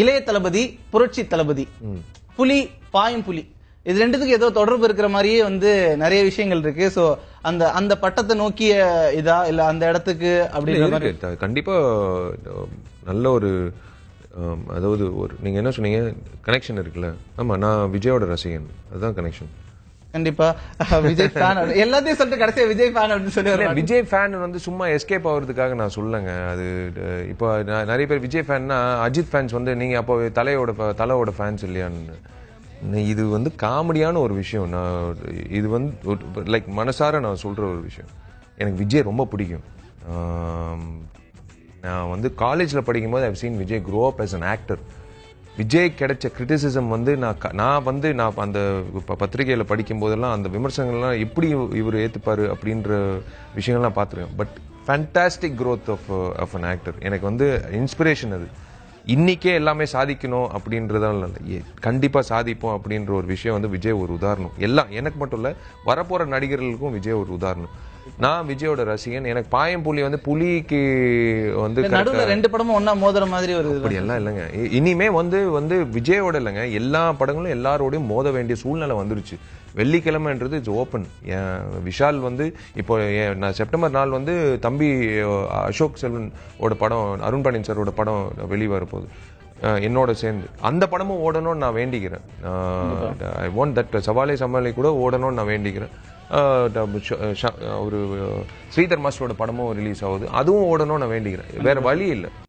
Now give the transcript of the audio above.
இளைய தளபதி புரட்சி தளபதி, புலி பாயும் புலி, இது ரெண்டுத்துக்கு ஏதோ தொடர்பு இருக்கிற மாதிரியே வந்து நிறைய விஷயங்கள் இருக்கு. சோ அந்த அந்த பட்டத்தை நோக்கிய இதா இல்ல அந்த இடத்துக்கு அப்படின்ற மாதிரி கண்டிப்பா நல்ல ஒரு அதாவது ஒரு நீங்க என்ன சொன்னீங்க கனெக்ஷன் இருக்குல்ல. ஆமா, நான் விஜயோட ரசிகன், அதுதான் கனெக்ஷன். கண்டிப்பா விஜய் ஃபேன் எல்லாத்தையும் சொல்லிட்டு கடைசியா விஜய் ஃபேன் அப்படின்னு சொல்லி விஜய் ஃபேன் வந்து சும்மா எஸ்கேப் ஆகுறதுக்காக நான் சொல்லுங்க. அது இப்போ நிறைய பேர் விஜய் ஃபேன்னா அஜித் ஃபேன்ஸ் வந்து நீங்க அப்போ தலையோட ஃபேன்ஸ் இல்லையான்னு. இது வந்து காமெடியான ஒரு விஷயம். நான் இது வந்து லைக் மனசார நான் சொல்ற ஒரு விஷயம். எனக்கு விஜய் ரொம்ப பிடிக்கும். நான் வந்து காலேஜில் படிக்கும்போது I've seen Vijay grow up as an actor. Vijay கிடைச்ச கிரிட்டிசிசம் வந்து நான் அந்த பத்திரிகையில் படிக்கும் போதெல்லாம் அந்த விமர்சனங்கள்லாம் எப்படி இவர் ஏற்றுப்பாரு அப்படின்ற விஷயங்கள்லாம் பார்த்துருக்கேன். But fantastic growth of an actor. எனக்கு வந்து இன்ஸ்பிரேஷன் அது. இன்னைக்கே எல்லாமே சாதிக்கணும் அப்படின்றதால கண்டிப்பா சாதிப்போம் அப்படின்ற ஒரு விஷயம் வந்து விஜய் ஒரு உதாரணம். எல்லாம் எனக்கு மட்டும் இல்ல, வரப்போற நடிகர்களுக்கும் விஜய் ஒரு உதாரணம். நான் விஜயோட ரசிகன். எனக்கு பாயம்புலி வந்து புலிக்கு வந்து நடுவுல ரெண்டு படமும் ஒன்னா மோதுற மாதிரி ஒரு அப்படி எல்லாம் இல்லைங்க. இனிமே வந்து விஜயோட இல்லைங்க, எல்லா படங்களும் எல்லாரோடையும் மோத வேண்டிய சூழ்நிலை வந்துருச்சு. வெள்ளிக்கிழமைன்றது இட்ஸ் ஓப்பன். விஷால் வந்து இப்போ நான் செப்டம்பர் 4 வந்து தம்பி அசோக் செல்வன் ஓட படம், அருண் பாண்டியன் சாரோட படம் வெளிவர போகுது என்னோட சேர்ந்து. அந்த படமும் ஓடணும்னு நான் வேண்டிக்கிறேன். ஐ வாண்ட் தட் சவாலே சமாளி கூட ஓடணும்னு நான் வேண்டிக்கிறேன். ஒரு ஸ்ரீதர் மாஸ்டரோட படமும் ரிலீஸ் ஆகுது, அதுவும் ஓடணும்னு நான் வேண்டிக்கிறேன். வேற வழி இல்லை.